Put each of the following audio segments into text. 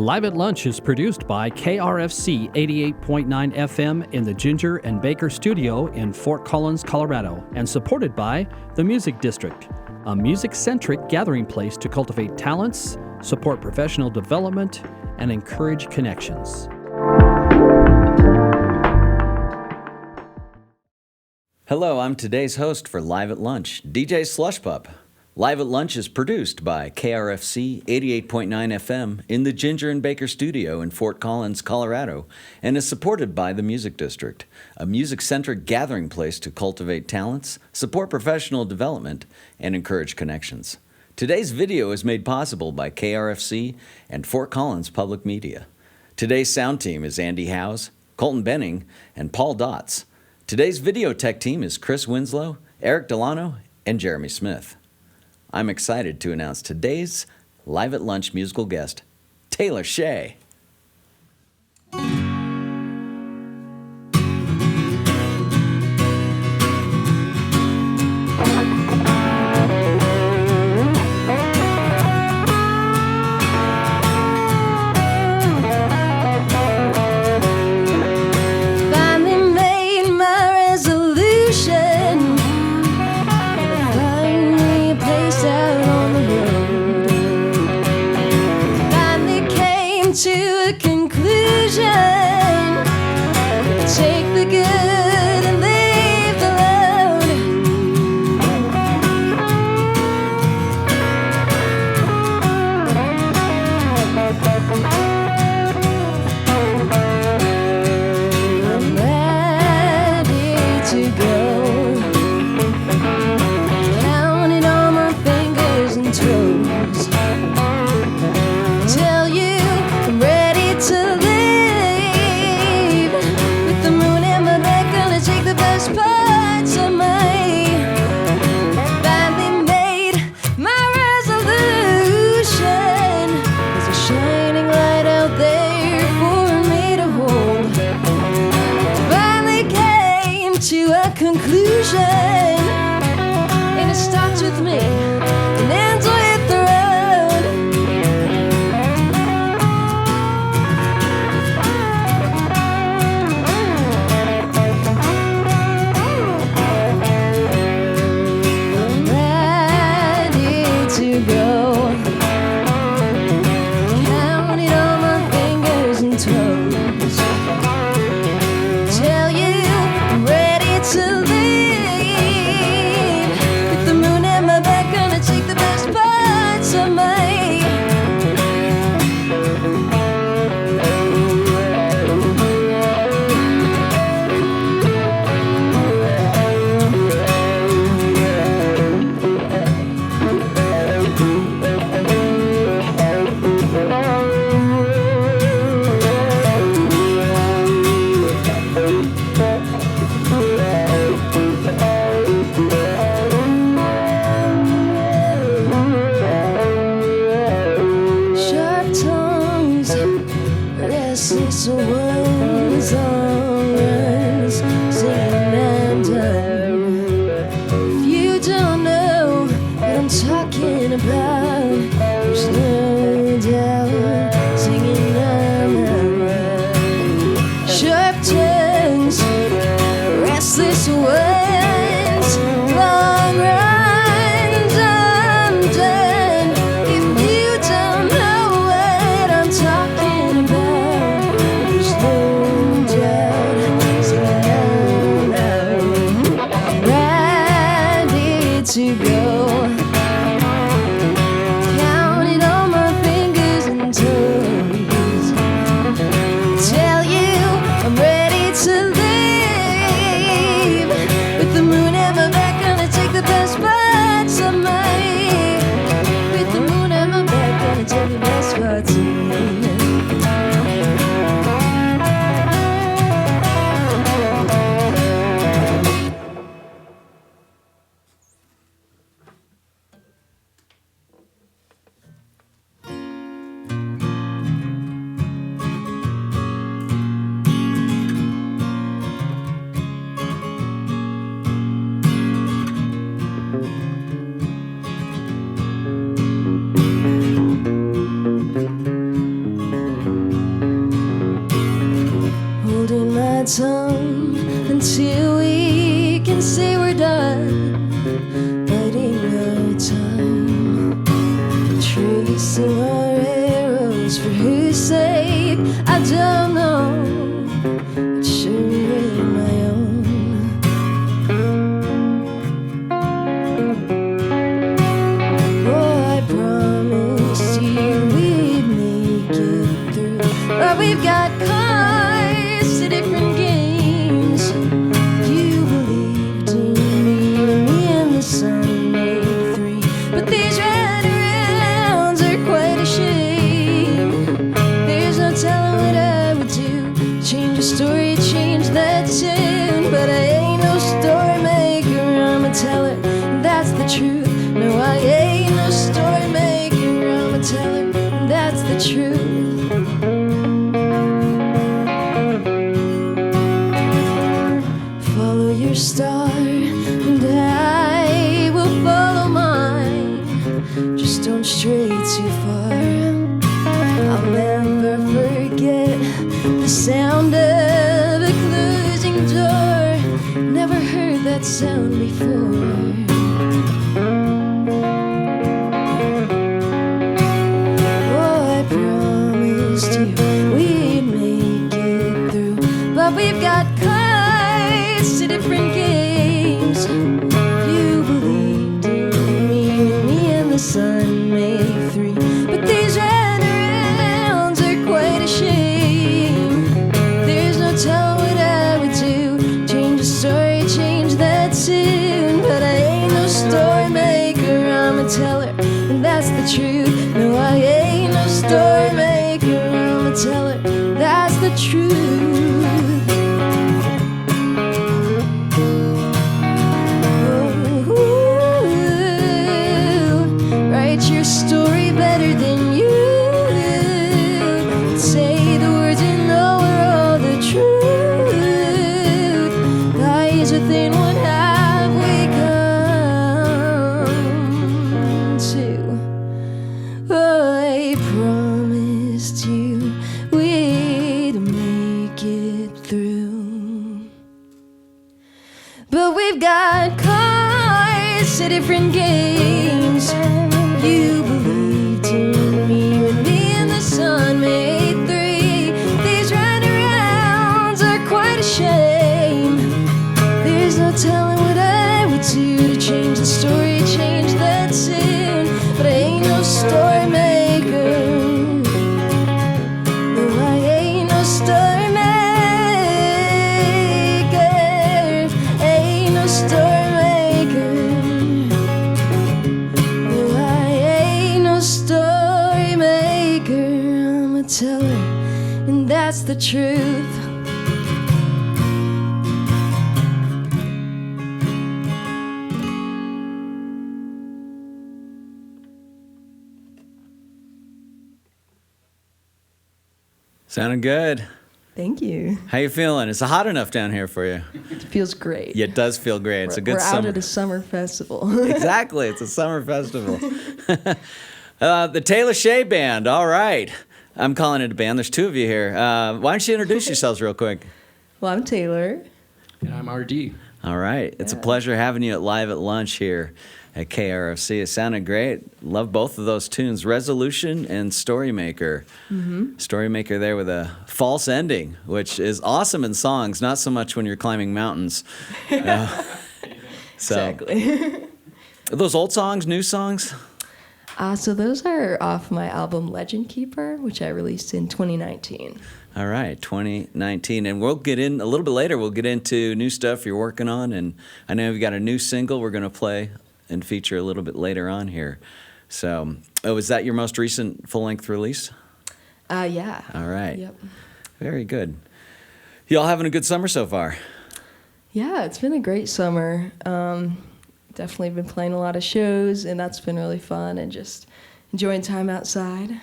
Live at Lunch is produced by KRFC 88.9 FM in the Ginger and Baker Studio in Fort Collins, Colorado, and supported by the Music District, a music-centric gathering place to cultivate talents, support professional development, and encourage connections. Hello, I'm today's host for Live at Lunch, DJ Slushpup. Live at Lunch is produced by KRFC 88.9 FM in the Ginger and Baker Studio in Fort Collins, Colorado, and is supported by the Music District, a music-centric gathering place to cultivate talents, support professional development, and encourage connections. Today's video is made possible by KRFC and Fort Collins Public Media. Today's sound team is Andy Howes, Colton Boening, and Paul Dotz. Today's video tech team is Chris Winslow, Eric Delano, and Jeremy Smith. I'm excited to announce today's Live at Lunch musical guest, Taylor Shae. Conclusion, and it starts with me and ends with the road. I'm ready to go, counting on my fingers and toes. Tell you I'm ready to leave. our tongue until we can say we're done biting our time, tracing our arrows for whose sake I don't know, but surely my own. Oh, I promised you we'd make it through, but we've got cards to different games. You believed in me and the sun made three, but these red rounds are quite a shame. There's no telling what I would do, change the story, change that tune, but I ain't no story maker, I'm a teller, that's the truth. No, I ain't no story maker, I'm a teller, that's the truth. Follow your star, and I will follow mine. Just don't stray too far. I'll never forget the sound of a closing door. Never heard that sound before. Oh, I promised you we'd make it through, but we've got cards to different games. You believed in me and the sun made three, but these red rounds are quite a shame. There's no telling what I would do, change the story, change that tune, but I ain't no story maker, I'm a teller, and that's the truth. No, I ain't no story maker, I'm a teller, that's the truth. Write your story better than you. Say the words you know are all the truth. Lies within what have we come to. Oh, I promised you we'd make it through, but we've got cards to different games. You believed in me and the sun made three. These runarounds are quite a shame. There's no telling what I would do to change the story, change that tune, but I ain't no story maker. No, I ain't no story maker. Ain't no story maker. No, I ain't no story maker, I'm a teller, and that's the truth. Sounding good. Thank you. How you feeling? Is it hot enough down here for you? It feels great. Yeah, it does feel great. It's a good We're summer. out at a summer festival. Exactly. It's a summer festival. The Taylor Shae Band. All right. I'm calling it a band. There's two of you here. Why don't you introduce yourselves real quick? Well, I'm Taylor. And I'm RD. All right. It's a pleasure having you at Live at Lunch here at KRFC. It sounded great. Love both of those tunes, Resolution and Storymaker. Mm-hmm. Storymaker there with a false ending, which is awesome in songs, not so much when you're climbing mountains. Exactly. Are those old songs, new songs? So those are off my album Legend Keeper, which I released in 2019. All right, 2019. And we'll get in, a little bit later, we'll get into new stuff you're working on. And I know you've got a new single we're going to play and feature a little bit later on here. So, is that your most recent full-length release? Yeah. All right. Yep. Very good. Y'all having a good summer so far? Yeah, it's been a great summer. Definitely been playing a lot of shows, and that's been really fun, and just enjoying time outside.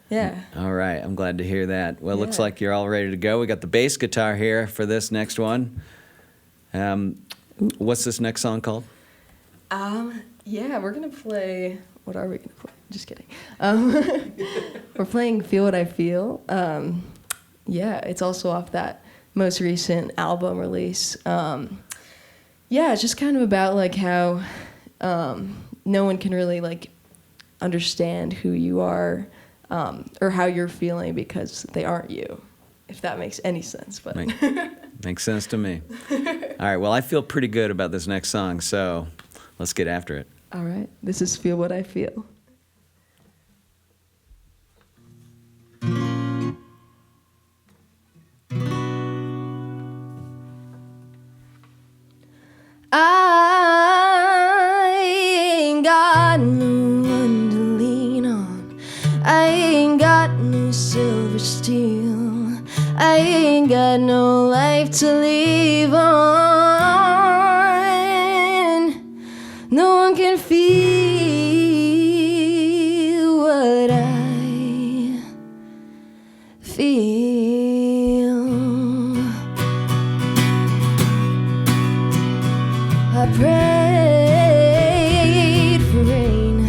Yeah. All right. I'm glad to hear that. Well, it looks like you're all ready to go. We got the bass guitar here for this next one. What's this next song called? Yeah, we're going to play... What are we going to play? Just kidding. We're playing Feel What I Feel. Yeah, it's also off that most recent album release. Yeah, it's just kind of about like how no one can really like understand who you are or how you're feeling because they aren't you, if that makes any sense. But Makes sense to me. All right, well, I feel pretty good about this next song, so let's get after it. All right, this is Feel What I Feel. I ain't got no one to lean on. I ain't got no silver steel. I ain't got no life to leave on. No one can feel what I feel. I prayed for rain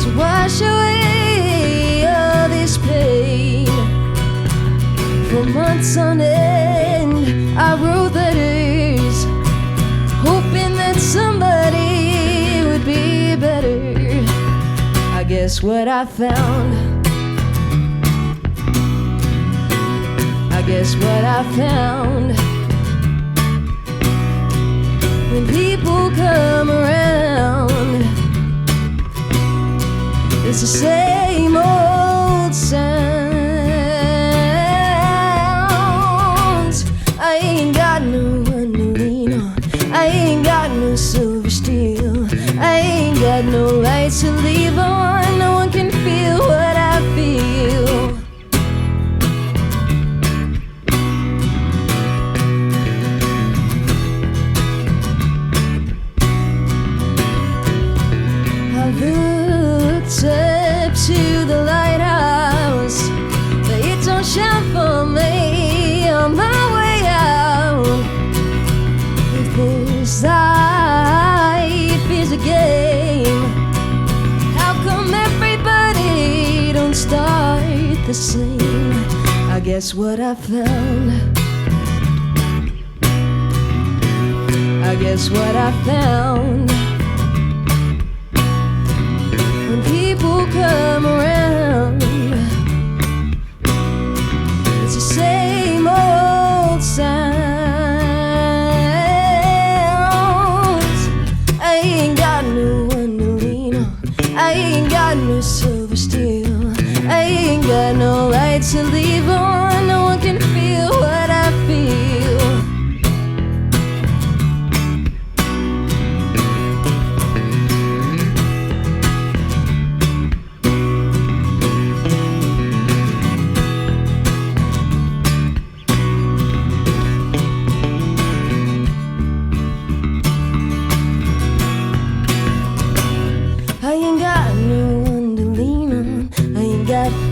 to wash away all this pain. For months on end, I wrote letters, hoping that somebody would be better. I guess what I found, I guess what I found. When people come around, it's the same old sounds. I ain't got no one to lean on. I ain't got no silver steel. I ain't got no lights to leave on. No one can feel what I feel. Up to the lighthouse, but it don't shine for me on my way out. If this life is a game, how come everybody don't start the same? I guess what I found, I guess what I found. People come around, it's the same old sounds. I ain't got no one to lean on. I ain't got no silver steel. I ain't got no lights to leave on. No one can feel what I feel.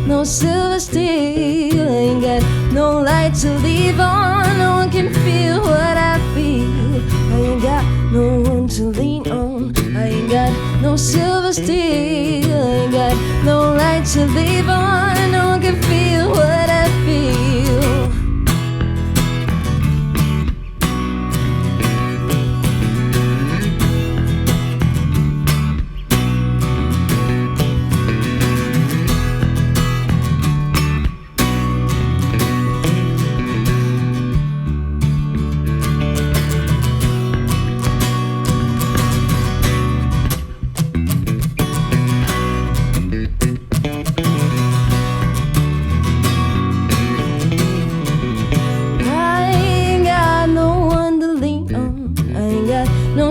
No silver steel, I ain't got no light to leave on. No one can feel what I feel. I ain't got no one to lean on. I ain't got no silver steel. I ain't got no light to leave on. No one can feel what I feel.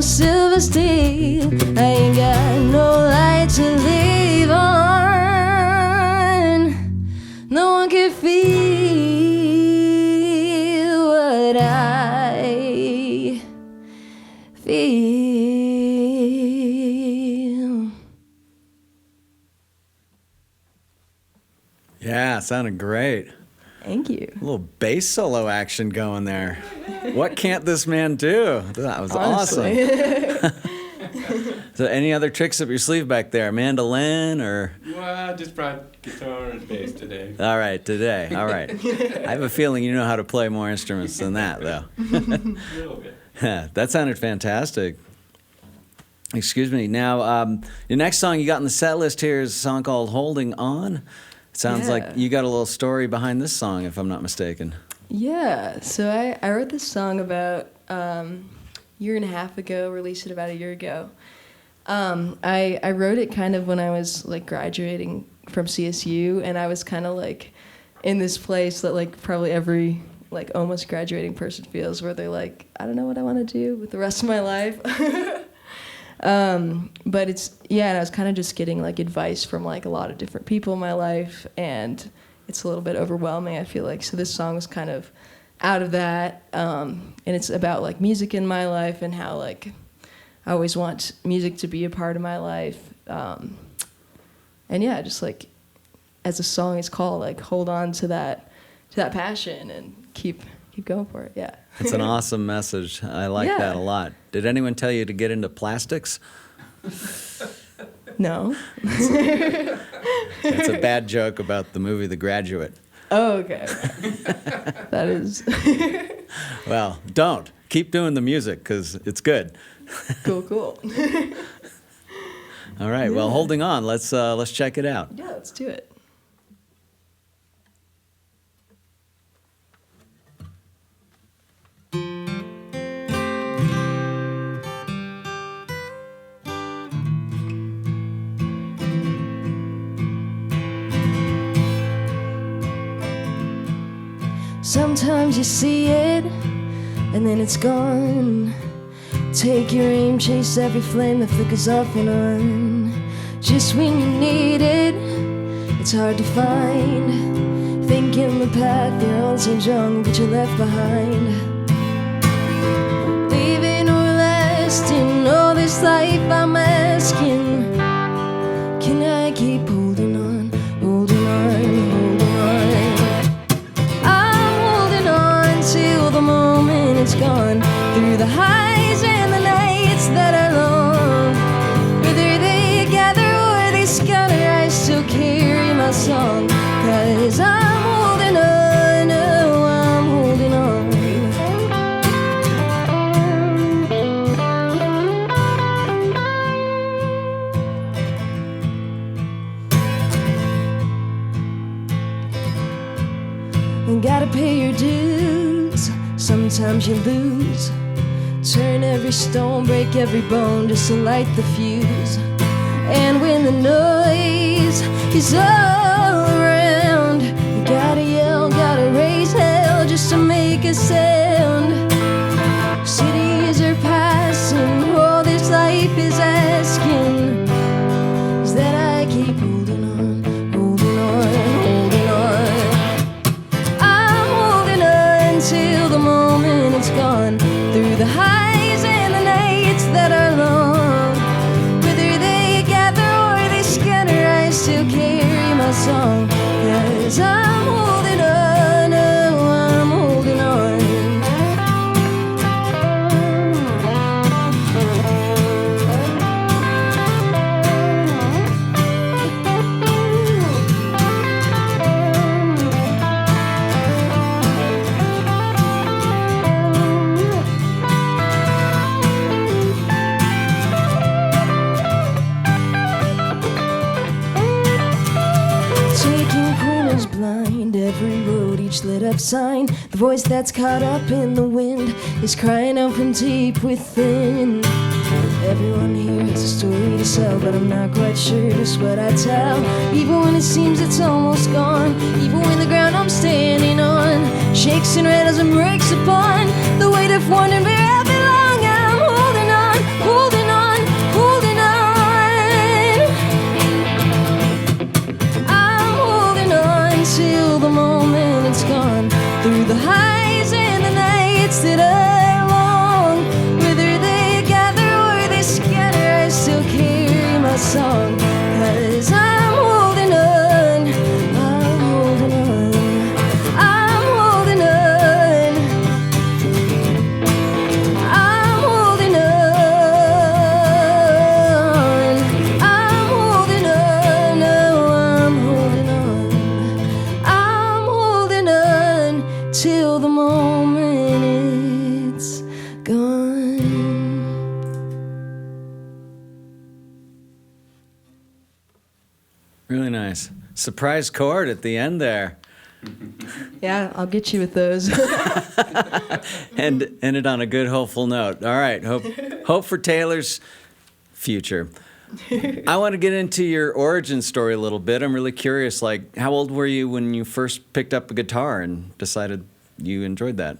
Silver steel, I ain't got no light to leave on. No one can feel what I feel. Yeah, sounded great. Thank you. A little bass solo action going there. What can't this man do? That was Honestly. awesome. So any other tricks up your sleeve back there? Mandolin or? Well, I just brought guitar and bass today. All right, today. All right. I have a feeling you know how to play more instruments than that, though. A little bit. That sounded fantastic. Excuse me. Now, your next song you got in the set list here is a song called Holding On. It sounds like you got a little story behind this song, if I'm not mistaken. Yeah, so I wrote this song about a year and a half ago, released it about a year ago. I wrote it kind of when I was like graduating from CSU, and I was kind of like in this place that like probably every like almost graduating person feels, where they're like, I don't know what I want to do with the rest of my life. But it's, and I was kind of just getting like advice from like a lot of different people in my life, and it's a little bit overwhelming, I feel like. So this song was kind of out of that, and it's about like music in my life and how like I always want music to be a part of my life. And yeah, just like as the song is called, like hold on to that passion and keep going for it. Yeah. It's an awesome message. I like that a lot. Did anyone tell you to get into plastics? No. It's a bad joke about the movie The Graduate. Oh, okay. That is. Well, don't. Keep doing the music because it's good. Cool. All right. Well, holding on. Let's check it out. Yeah, let's do it. Sometimes you see it, and then it's gone. Take your aim, chase every flame that flickers off and on. Just when you need it, it's hard to find. Thinking the path your own seems wrong, but you're left behind. Leaving or lasting, all this life I'm asking, can I keep holding on, holding on, holding on? Till the moment it's gone, through the highs and the nights that are long. Whether they gather or they scatter, I still carry my song. 'Cause I'm holding on, oh, I'm holding on. And gotta pay your dues. Sometimes you lose. Turn every stone, break every bone just to light the fuse. And when the noise is all around, you gotta yell, gotta raise hell just to make a sound. Cities are passing, all this life is asking, is that I keep holding on, holding on, holding on. I'm holding on till the moment it's gone, through the highs and the nights that are long. Whether they gather or they scatter, I still carry my song. 'Cause I'm holding on, oh, I'm holding on. Every road, each lit up sign, the voice that's caught up in the wind is crying out from deep within. Everyone here has a story to tell, but I'm not quite sure just what I tell. Even when it seems it's almost gone, even when the ground I'm standing on shakes and rattles and breaks upon the weight of wondering where I belong. I'm holding on, holding on, holding on. I'm holding on till the moment it's gone, through the highs and the nights that are long. Whether they gather or they scatter, I still carry my song. 'Cause I'm holding on, I'm holding on, I'm holding on, I'm holding on. moment it's gone. Really nice. Surprise chord at the end there. Yeah, I'll get you with those. And ended on a good, hopeful note. All right, hope for Taylor's future. I want to get into your origin story a little bit. I'm really curious, like, how old were you when you first picked up a guitar and decided you enjoyed that?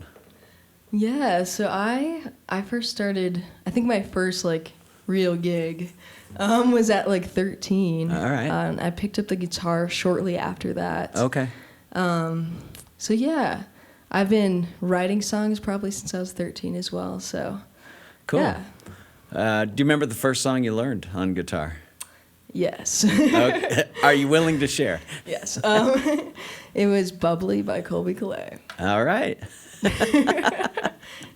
Yeah, so I first started, I think my first, like, real gig was at, like, 13. All right. I picked up the guitar shortly after that. Okay. So yeah, I've been writing songs probably since I was 13 as well, so Cool. yeah. Do you remember the first song you learned on guitar? Yes. Okay. Are you willing to share? Yes. It was Bubbly by Colby Calais. All right.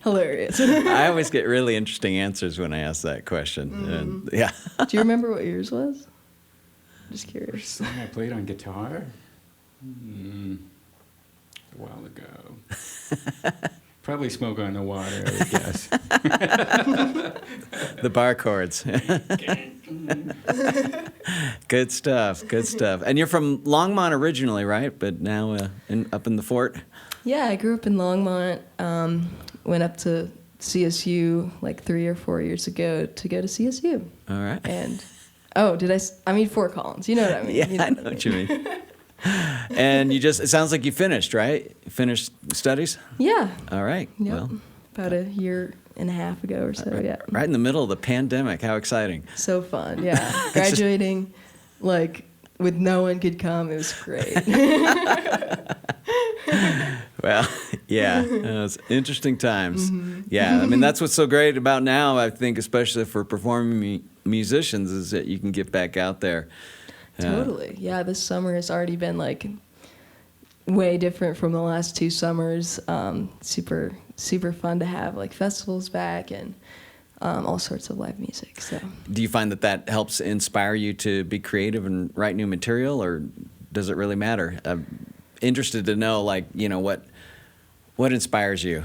Hilarious. I always get really interesting answers when I ask that question. And, yeah. Do you remember what yours was? Just curious. First song I played on guitar? A while ago. Probably Smoke on the Water, I would guess. The bar chords. Good stuff, good stuff. And you're from Longmont originally, right? But now up in the fort? Yeah, I grew up in Longmont. Went up to CSU like 3 or 4 years ago to go to CSU. All right. And, I mean Fort Collins. You know what I mean. Yeah, You know I know what you mean. And it sounds like you finished, right? You finished studies? Yeah. All right. Yep. Well, About a year and a half ago or so, yeah. right in the middle of the pandemic. How exciting. So fun, yeah. Graduating, like, with no one could come. It was great. Well, yeah, it's interesting times. Yeah, I mean, that's what's so great about now, I think, especially for performing musicians, is that you can get back out there. Totally. Yeah, this summer has already been, like, way different from the last 2 summers. Super, super fun to have, like, festivals back and all sorts of live music. So. Do you find that helps inspire you to be creative and write new material, or does it really matter? I'm interested to know, like, you know, what inspires you?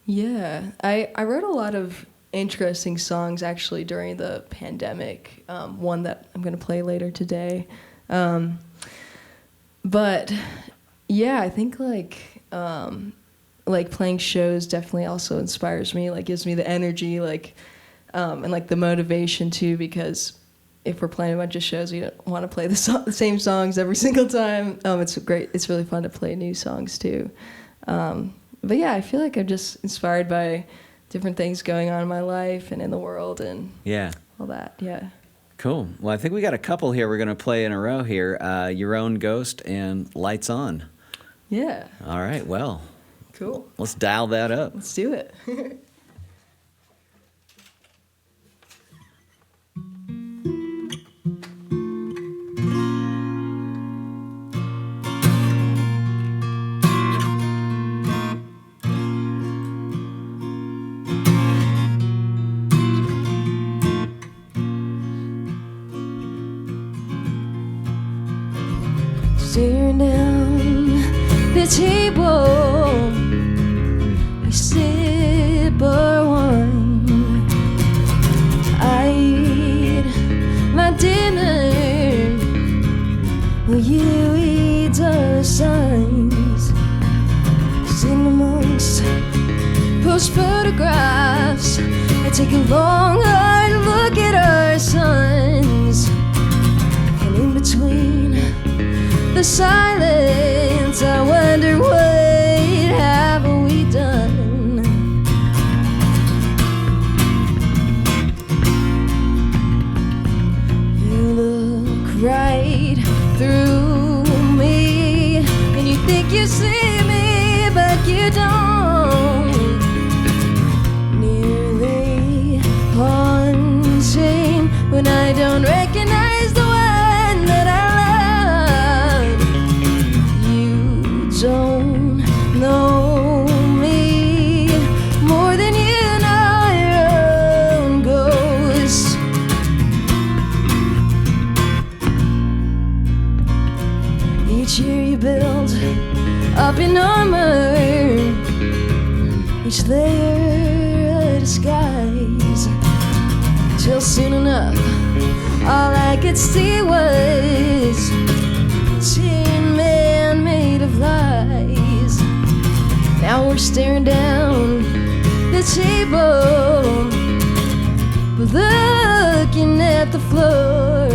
Yeah, I wrote a lot of interesting songs actually during the pandemic. One that I'm going to play later today. But yeah, I think like playing shows definitely also inspires me, like gives me the energy, like, and like the motivation too, because if we're playing a bunch of shows, we don't want to play the same songs every single time. It's great. It's really fun to play new songs too. But yeah, I feel like I'm just inspired by different things going on in my life and in the world and all that. Yeah. Cool. Well, I think we got a couple here we're going to play in a row here. Your Own Ghost and Lights On. Yeah. All right. Well, Cool. Let's dial that up. Let's do it. Staring down the table, we sip our wine. I eat my dinner while you eat our signs. Sitting amongst post photographs, I take a long hard look at our sons, and in between the silence, I wonder what have we done. You look right through me, and you think you see me, but you don't. Nearly haunting when I don't recognize the one that I love. You don't each layer a disguise. Till soon enough, all I could see was a tin man made of lies. Now we're staring down the table, but looking at the floor.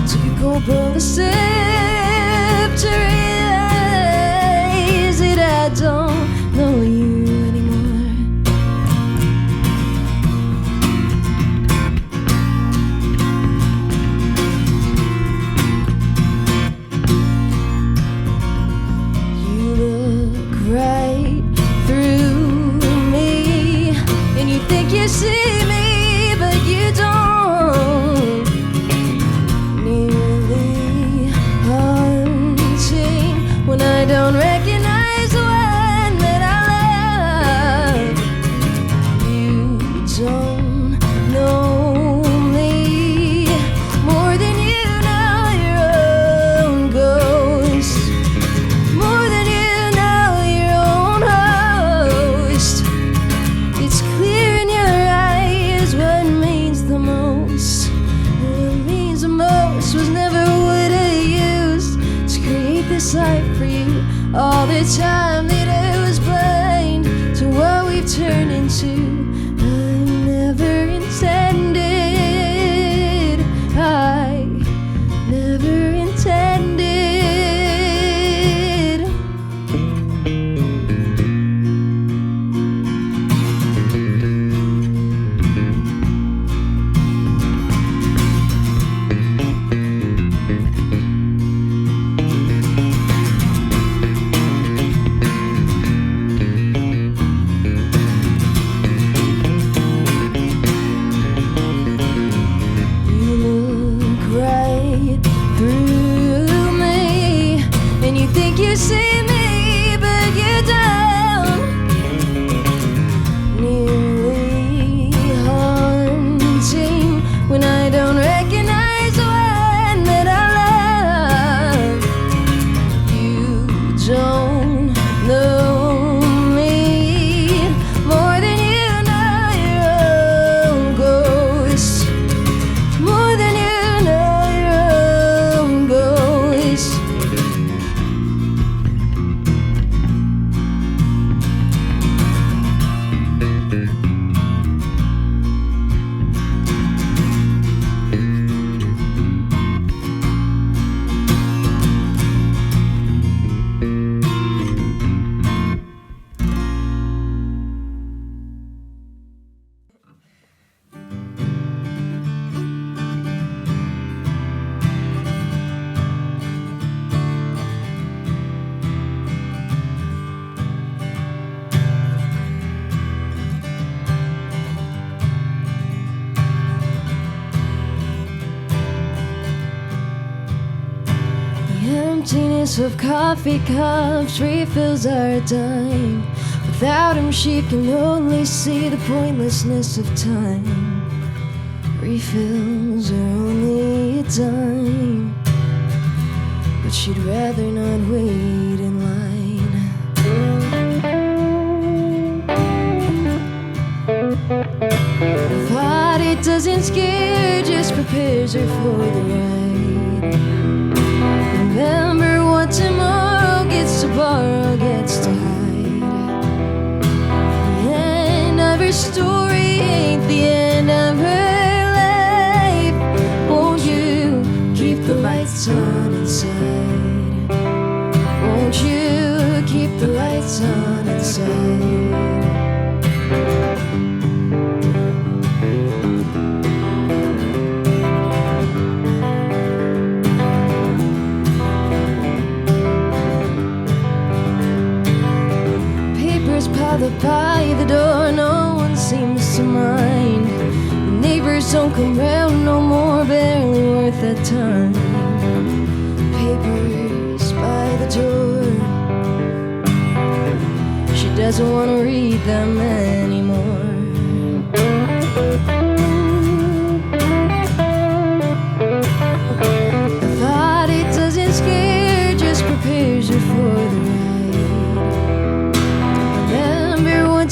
Took open the sip to realize that I don't know you anymore. You look right through me, and you think you see me, but you don't. Nearly haunting when I don't recognize the one that I love. You don't know me more than you know your own ghost, more than you know your own host. It's clear in your eyes what means the most. What means the most was never what I used to create this life for you. All the time that I was blind to what we've turned into, I never intended. I never intended. You look right through me, and you think you see me, but you don't. Nearly haunting when I don't recognize the one that I love. You don't know me more than you know your own ghost, more than you know your own ghost. The emptiness of coffee cups refills are a dime. Without him, she can only see the pointlessness of time. Refills are only a dime, but she'd rather not wait in line. The thought it doesn't scare, just prepares her for the ride. Remember what tomorrow gets to borrow, gets to hide. The end of her story ain't the end of her life. Won't you keep the lights on inside? Won't you keep the lights on inside? Piled up by the door, no one seems to mind. The neighbors don't come round no more, barely worth that time. Papers by the door, she doesn't want to read them anymore. The thought it doesn't scare, just prepares her for the ride. Remember what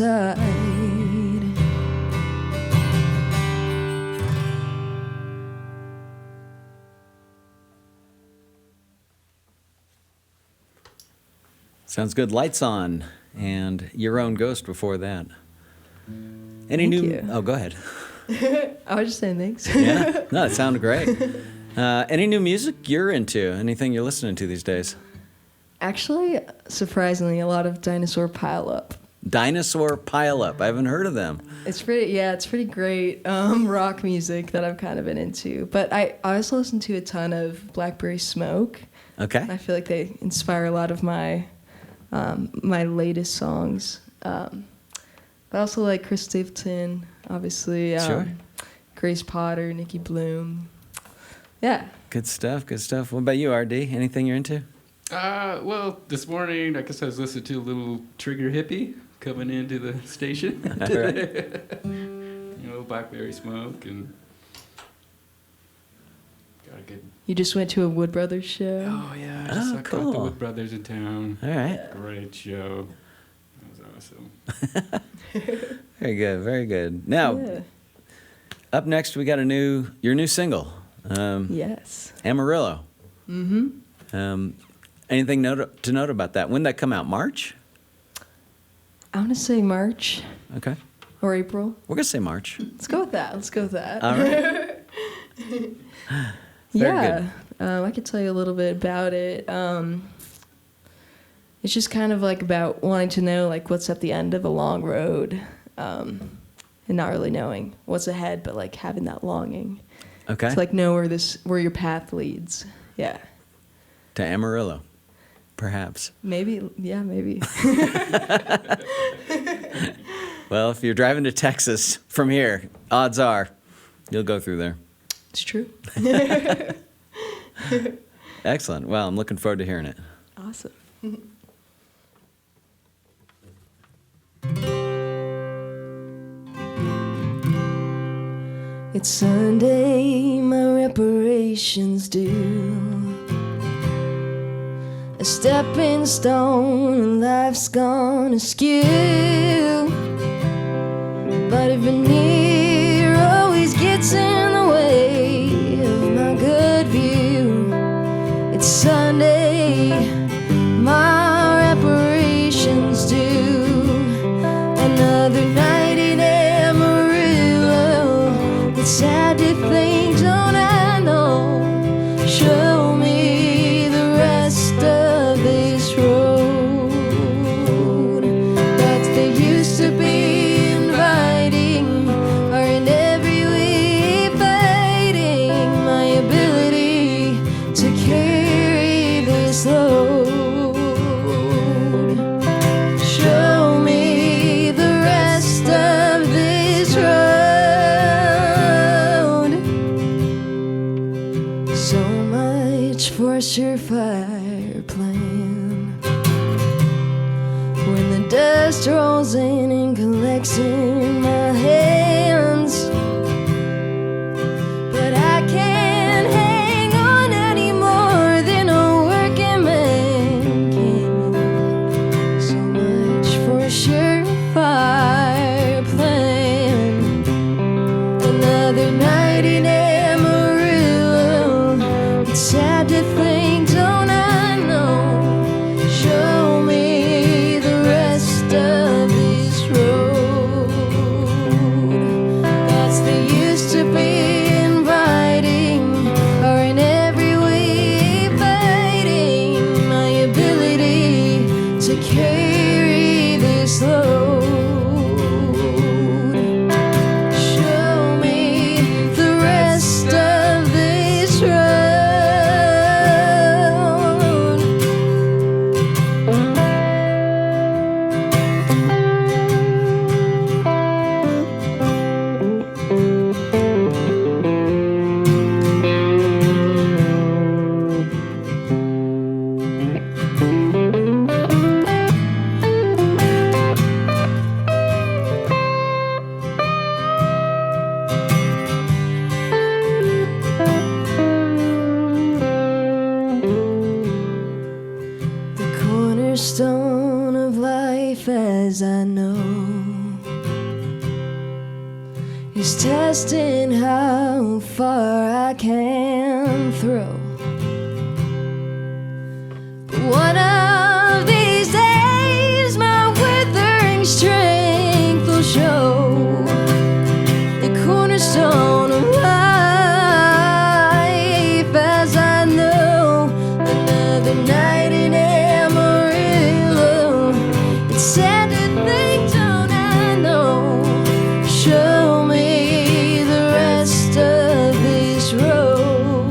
side. Sounds good. Lights On and Your Own Ghost before that. Any Thank new? you. Oh, go ahead. I was just saying thanks. Yeah, no, it sounded great. Any new music you're into? Anything you're listening to these days? Actually, surprisingly, a lot of Dinosaur Pile Up. Dinosaur Pile Up. I haven't heard of them. It's pretty great rock music that I've kind of been into. But I also listen to a ton of Blackberry Smoke. Okay. I feel like they inspire a lot of my my latest songs. But I also like Chris Stapleton, obviously. Sure. Grace Potter, Nikki Bloom. Yeah. Good stuff. Good stuff. What about you, RD? Anything you're into? Well, this morning, I guess I was listening to a little Trigger Hippie coming into the station. All right. You know, Blackberry Smoke and got a good. You just went to a Wood Brothers show? Oh yeah, I just caught the cool. Wood Brothers in town. All right. Great show. That was awesome. Very good. Very good. Now, Yeah. up next, we got your new single, Yes. Amarillo. Mm-hmm. Anything to note about that? When did that come out? March? I want to say March Okay. or April. We're going to say March. Let's go with that. All right. Yeah. I could tell you a little bit about it. It's just kind of like about wanting to know like what's at the end of a long road, and not really knowing what's ahead, but like having that longing Okay. to like know where your path leads. Yeah. To Amarillo, perhaps. Maybe. Yeah. Maybe. Well, if you're driving to Texas from here, odds are you'll go through there. It's true. Excellent. Well, I'm looking forward to hearing it. Awesome. It's Sunday, my reparations due. A stepping stone, and life's gone askew. But a veneer always gets in the way of my good view. It's Sunday, my reparations due. Another night in Amarillo. It's sad to think, don't I know? Show me the rest of this road. But they used to be inviting, are in every way fighting my ability to carry this load. Show me the rest of this road. So much for a surefire plan. When the dust rolls in and collects in my hands, but I can't hang on any more than a working man can. So much for a surefire plan. Another night in Amarillo. It's sad to think, don't I know? Show me the rest of this road. Thoughts they used to be inviting are in every way fighting my ability to carry this load. Show me the rest of this road. The cornerstone of life as I know just testing how far I can throw. But one of these days, my withering strength will show the cornerstone of life, as I know another night in Amarillo. It's sad to think, don't I know? Show me the rest of this road.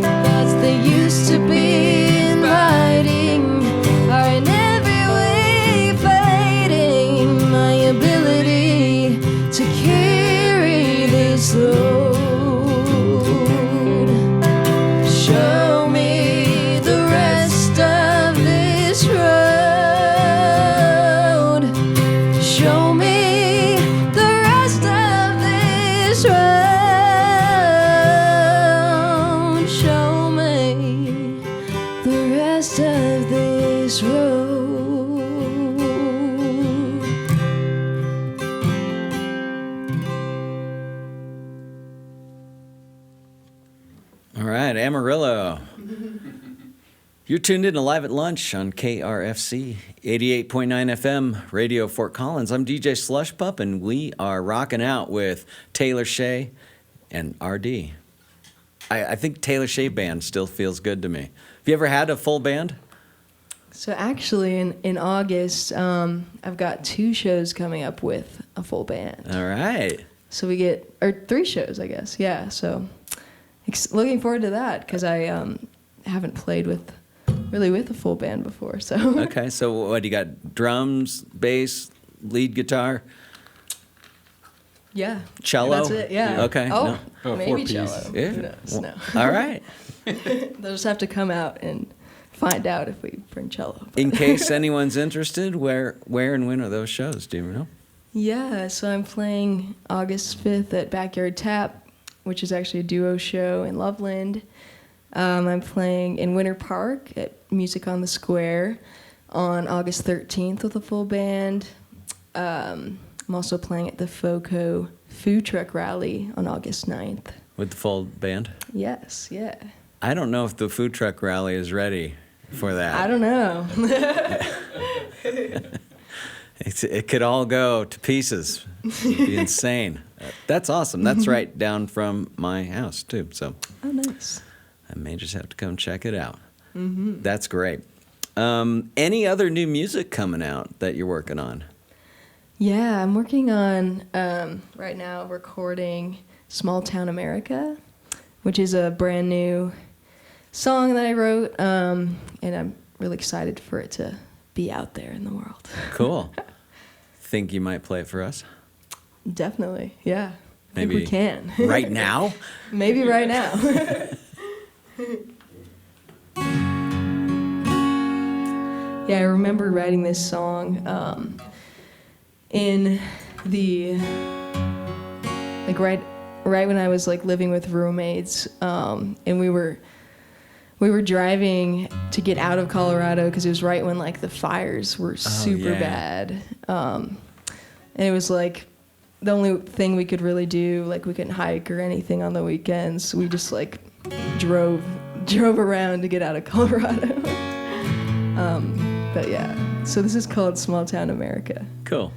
Thoughts that used to be inviting are in every way fading. My ability to carry this load. Show me the rest of this road. Show me the rest of this road. Show me the rest of this road. All right, Amarillo. You're tuned in to Live at Lunch on KRFC 88.9 FM, Radio Fort Collins. I'm DJ Slush Pup, and we are rocking out with Taylor Shae and RD. I think Taylor Shae Band still feels good to me. Have you ever had a full band? So actually, in August, I've got 2 shows coming up with a full band. All right. So we get, or 3 shows, I guess. Yeah. So looking forward to that because I haven't played with a full band before. So Okay, so what, you got drums, bass, lead guitar, yeah, cello? that's it. Yeah. Okay. Oh, no. Oh, maybe 4 pieces. cello. Yeah. Who knows? Well, No. All right. They'll just have to come out and find out if we bring cello. In case anyone's interested, where and when are those shows? Do you know? Yeah, so I'm playing August 5th at Backyard Tap, which is actually a duo show in Loveland. I'm playing in Winter Park at Music on the Square on August 13th with a full band. I'm also playing at the FOCO Food Truck Rally on August 9th. With the full band? Yes, yeah. I don't know if the food truck rally is ready for that. I don't know. It could all go to pieces. It'd be insane. That's awesome. That's right down from my house, too. So Oh, nice. I may just have to come check it out. Mm-hmm. That's great. Any other new music coming out that you're working on? Yeah, I'm working on, right now, recording Small Town America, which is a brand new song that I wrote, and I'm really excited for it to be out there in the world. Cool. Think you might play it for us? Definitely, yeah. I think Maybe we can. right now? Maybe right now. Yeah, I remember writing this song in the, like right when I was like living with roommates, and we were driving to get out of Colorado because it was right when like the fires were super bad, and it was like the only thing we could really do, like we couldn't hike or anything on the weekends. We just like drove around to get out of Colorado. But yeah, so this is called Small Town America. Cool.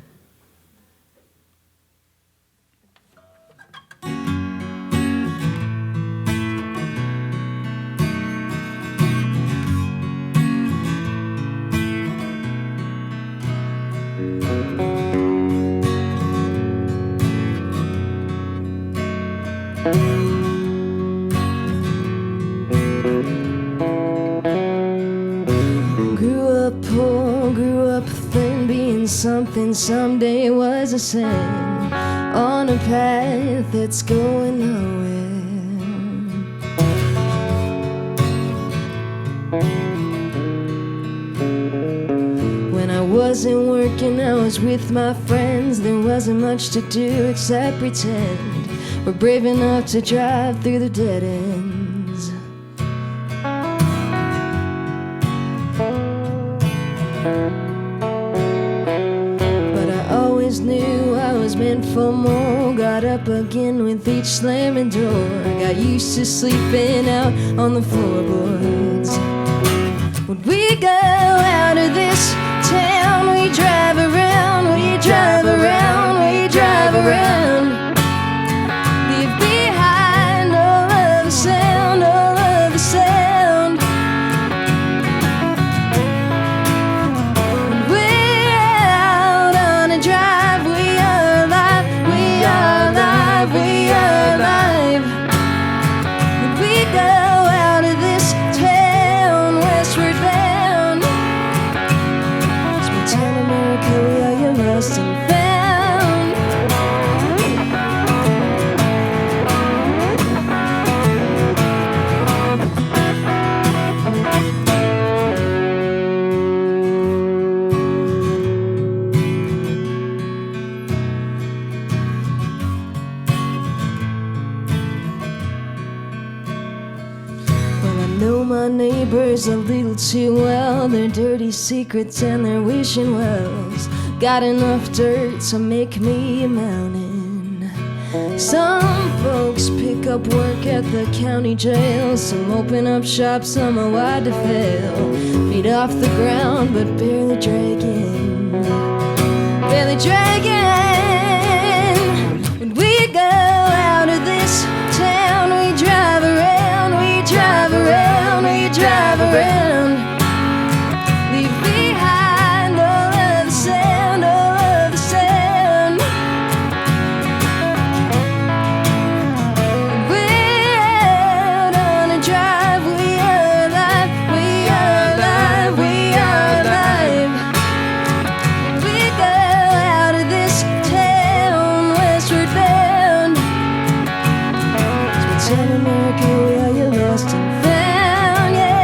Something someday was a sin on a path that's going nowhere. When I wasn't working, I was with my friends. There wasn't much to do except pretend we're brave enough to drive through the dead ends. Knew I was meant for more, got up again with each slamming door. Got used to sleeping out on the floorboards. When we go out of this town, we drive around, we drive around, we drive around. Leave behind all of the sound, all of the sound. When we're out on a drive, we are alive, we are alive, we are alive. When we go out of this town, westward bound. Small town America, we are your lost and found. Well, I know my neighbors a little too well, their dirty secrets and their wishing wells. Got enough dirt to make me a mountain. Some folks pick up work at the county jail, some open up shops, some are wide to fail. Feet off the ground but barely dragging, barely dragging. When we go out of this town, we drive around, we drive around, we drive around. Leave behind all of the sound, all of the sound. We're out on a drive, we are alive, we are alive, we are alive. We go out of this town, westward bound. Small town America, we are your lost and found, yeah.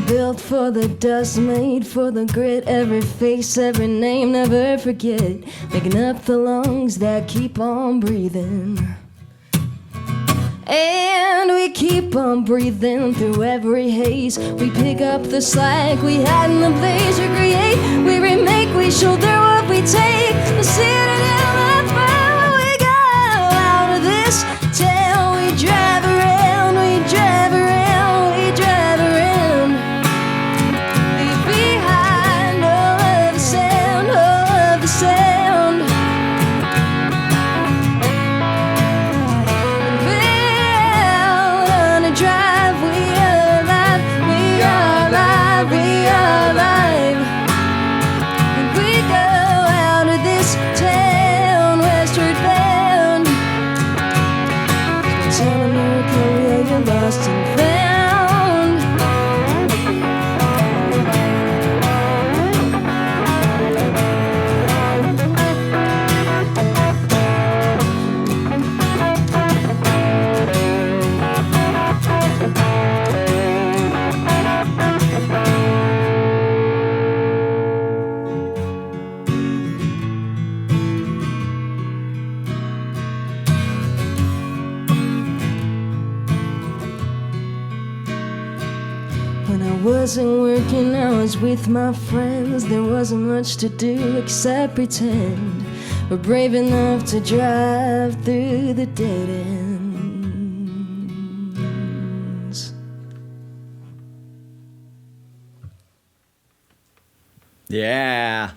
Built for the dust, made for the grit. Every face, every name, never forget. Making up the lungs that keep on breathing. And we keep on breathing through every haze. We pick up the slack we had in the blaze. We create, we remake, we shoulder what we take. The citadel of fire. We go out of this town. We drive around, we drive around, we drive around. Leave behind all of the sound, all of the sound. We're out on a drive, we are alive, we are alive, we are alive. And we go out of this town, westward bound. Small town America, we are your lost and found. When I wasn't working, I was with my friends. There wasn't much to do except pretend we're brave enough to drive through the dead ends. Yeah,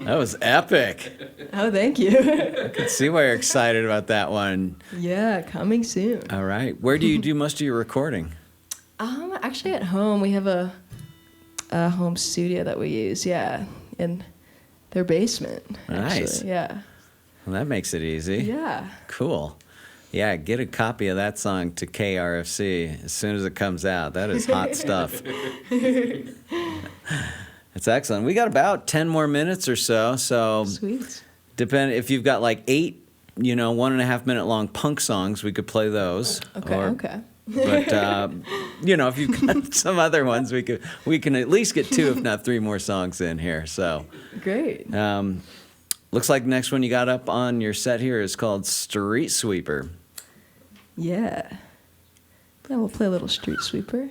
that was epic. Oh, thank you. I can see why you're excited about that one. Yeah, coming soon. All right. Where do you do most of your recording? Actually at home. We have a home studio that we use, in their basement. Nice. Actually. Yeah. Well, that makes it easy. Yeah. Cool. Yeah, get a copy of that song to KRFC as soon as it comes out. That is hot stuff. It's excellent. We got about 10 more minutes or so. So Sweet. depend if you've got like 8, 1.5 minute long punk songs, we could play those. Okay. But if you've got some other ones, we can at least get 2, if not 3 more songs in here. So Great. looks like the next one you got up on your set here is called Street Sweeper. Yeah. We'll play a little Street Sweeper.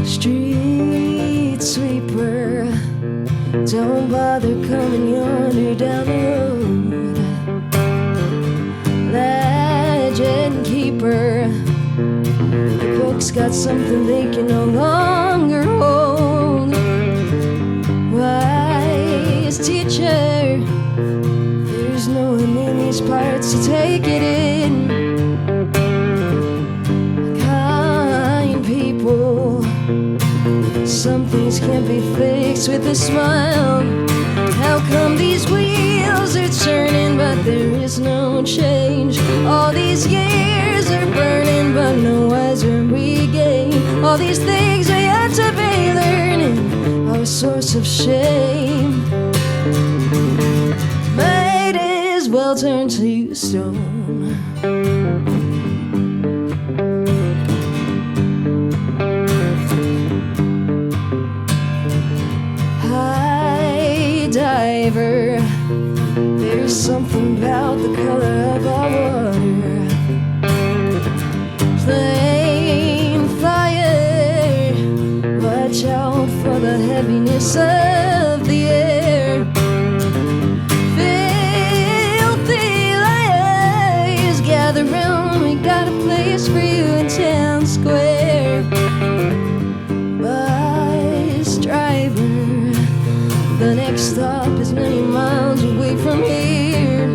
Street sweeper, don't bother coming yonder down the road. Legend keeper, the book's got something they can no longer hold. Wise teacher, there's no one in these parts to take it in. Kind people, some things can't be fixed with a smile. How come these wheels are turning but there is no change? All these years are burning but no wiser we gain. All these things we have to be learning are a source of shame. Might as well turn to stone. Diver, there's something about the color of our water. Plane flyer, watch out for the heaviness of the air. Filthy liars, gather round, we got a place for you in town square. Bus driver, the next stop is many miles away from here.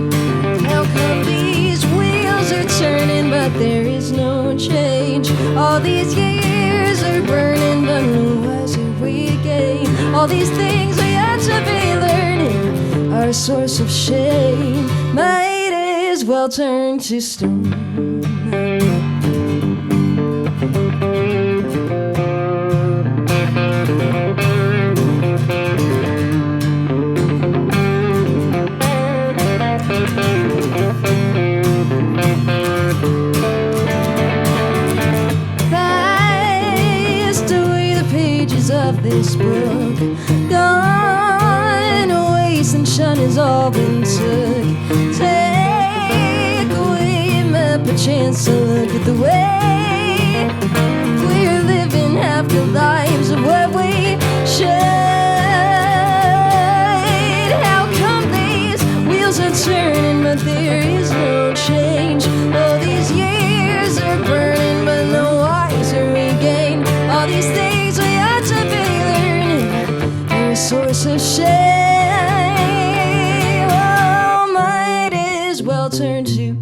How come these wheels are turning but there is no change? All these years are burning but no wiser we gain. All these things we have to be learning are a source of shame. Might as well turn to stone. Of this book, gone away, sunshine has all been took. Take away my chance to look at the way we're living half the lives of what we should. How come these wheels are turning but there is no change? All these years are burning but no wiser we gain. All these things we ought to be learning are a source of shame. Oh, might as well turn to,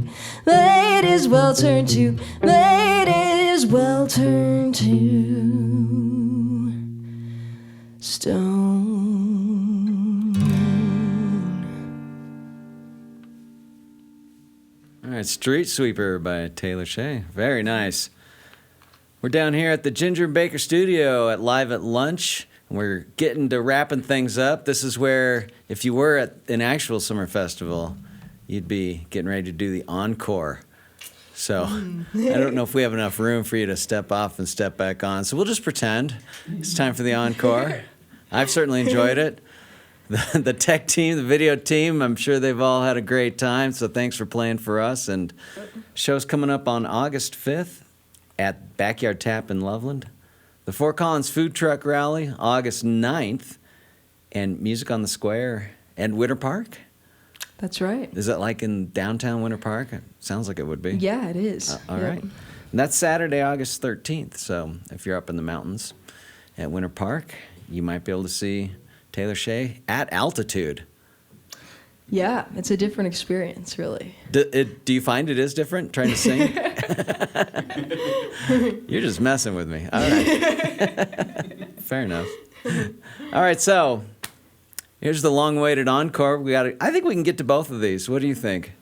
might as well turn to, might as well turn to stone. All right, Street Sweeper by Taylor Shae. Very nice. We're down here at the Ginger and Baker studio at Live at Lunch. We're getting to wrapping things up. This is where, if you were at an actual summer festival, you'd be getting ready to do the encore. So I don't know if we have enough room for you to step off and step back on. So we'll just pretend it's time for the encore. I've certainly enjoyed it. the tech team, the video team. I'm sure they've all had a great time, so thanks for playing for us. And show's coming up on August 5th at Backyard Tap in Loveland. The Fort Collins Food Truck Rally, August 9th, and Music on the Square and Winter Park. That's right. Is that like in downtown Winter Park? Sounds like it would be. Yeah, it is. All right. And that's Saturday, August 13th. So if you're up in the mountains at Winter Park, you might be able to see Taylor Shae at altitude. Yeah, it's a different experience, really. Do you find it is different trying to sing? You're just messing with me. All right. Fair enough. All right, so here's the long-awaited encore. I think we can get to both of these. What do you think?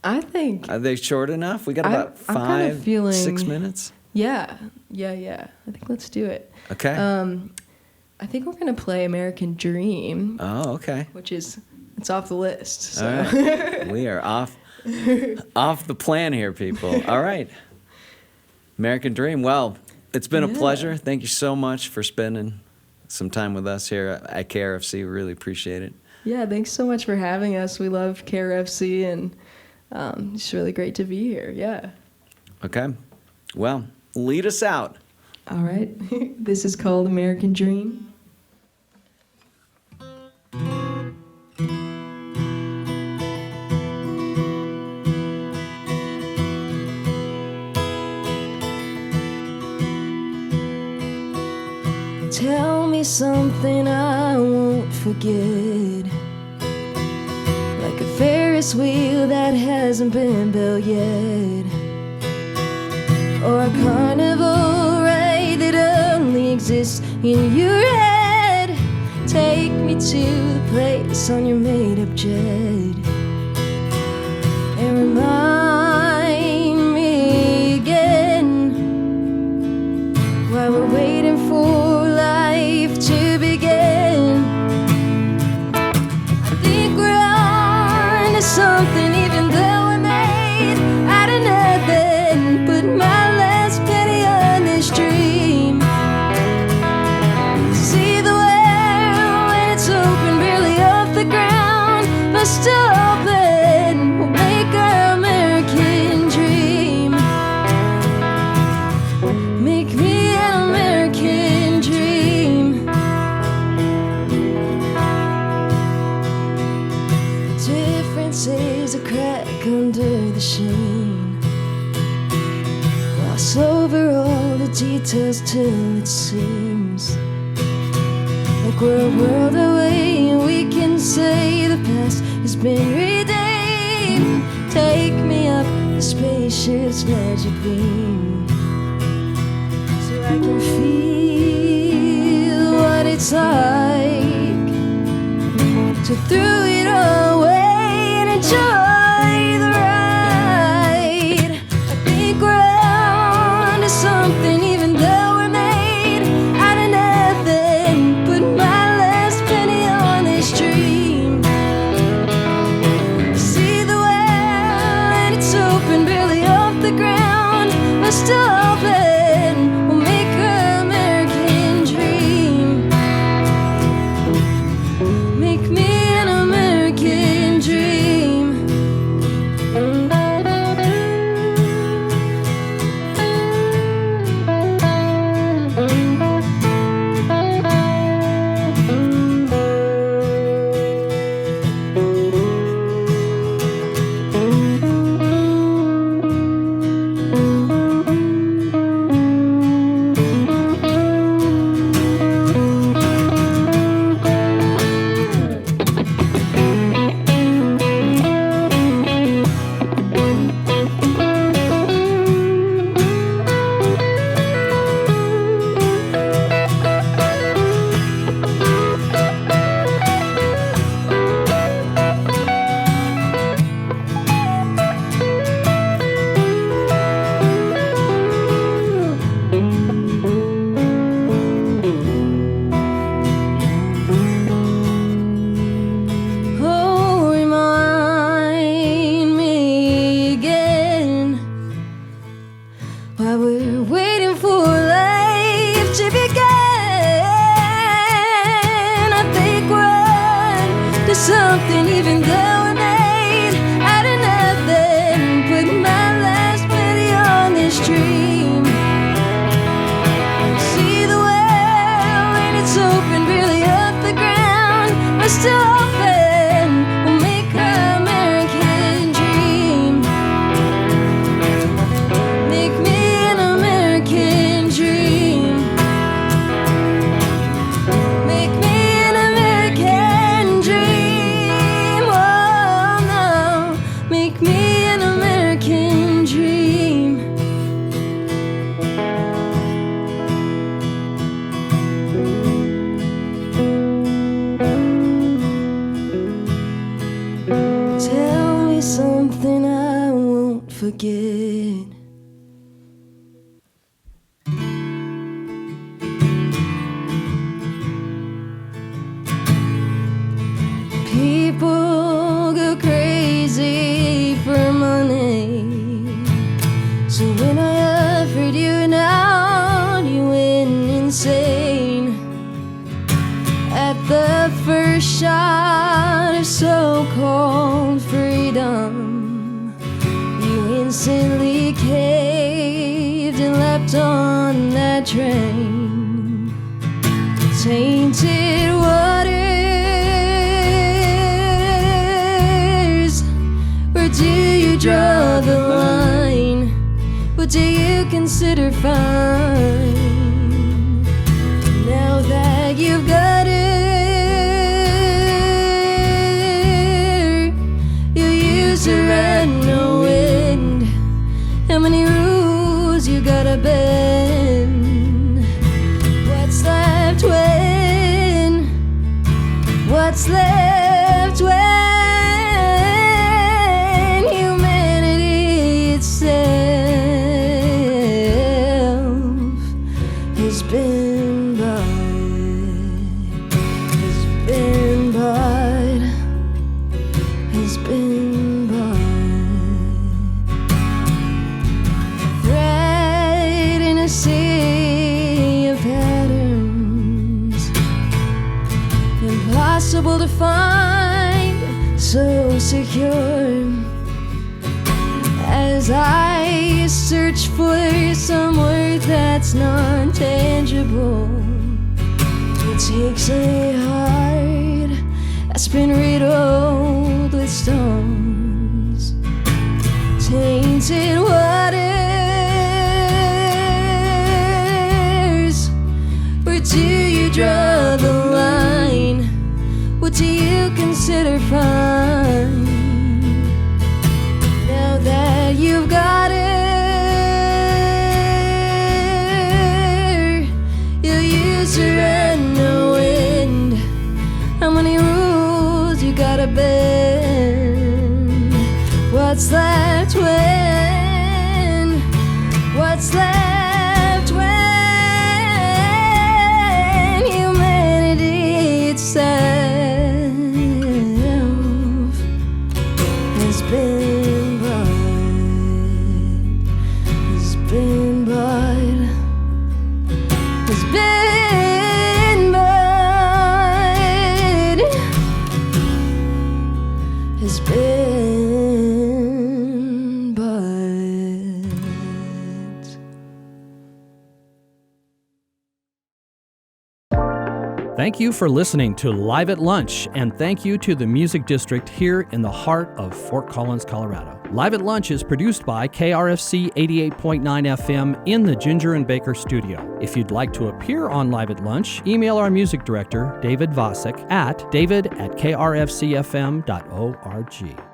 I think... Are they short enough? We got about I'm kind of feeling, 6 minutes? Yeah. I think let's do it. Okay. I think we're going to play American Dream. Oh, okay. It's off the list. So. All right. We are off the plan here, people. All right. American Dream. Well, it's been a pleasure. Thank you so much for spending some time with us here at KRFC. We really appreciate it. Yeah, thanks so much for having us. We love KRFC, and it's really great to be here. Yeah. Okay. Well, lead us out. All right. This is called American Dream. Tell me something I won't forget, like a Ferris wheel that hasn't been built yet, or a carnival ride that only exists in your head. Take me to the place on your made-up jet and remind me again while we're waiting for life to begin. I think we're on to something, even though we're made out of nothing. Put my last penny on this dream. See the world when it's open, barely off the ground, but still open. We'll make our American dream. Make me an American dream. Differences a crack under the sheen. Gloss over all the details till it seems like we're a world away, and we can say the past has been redeemed. Take me up the spaceship's magic beam, so I can feel what it's like to throw it away and enjoy the ride. I think we're on to something, even though we're made out of nothing. Put my last penny on this dream. See the world and it's open, barely off the ground, but still open. We'll make our American dream. Make me an American something even though I made out of nothing. Put my last penny on this dream. See the well when it's open, really off the ground, but still open. We'll make our American dream. Make me an American dream. Make me an American dream. Oh no, make me an American dream. Tell me something I won't forget. People go crazy for money. So when I offered you an out, you went insane. At the first shot of so-called freedom, you instantly caved and leapt on that train. Tainted waters, where do you draw the line? What do you consider fine? Now that you've got her, you use her and no wind. How many rules you gotta bend? What's left when? What's left when humanity itself has been bought, has been bought, has been bought. Right in a sea of patterns, impossible to find, so secure. As I search for some word that's non-tangible, it takes a heart that's been riddled with stones. Tainted waters, where do you draw the line? What do you consider fine? Now that you've got her, you'll use her and no wind. How many rules you gotta bend? What's left when? What's left when humanity itself has been bought, has been bought, has been bought, has been bought. Thank you for listening to Live at Lunch, and thank you to the Music District here in the heart of Fort Collins, Colorado. Live at Lunch is produced by KRFC 88.9 FM in the Ginger and Baker studio. If you'd like to appear on Live at Lunch, email our music director, David Vacek, at david@krfcfm.org.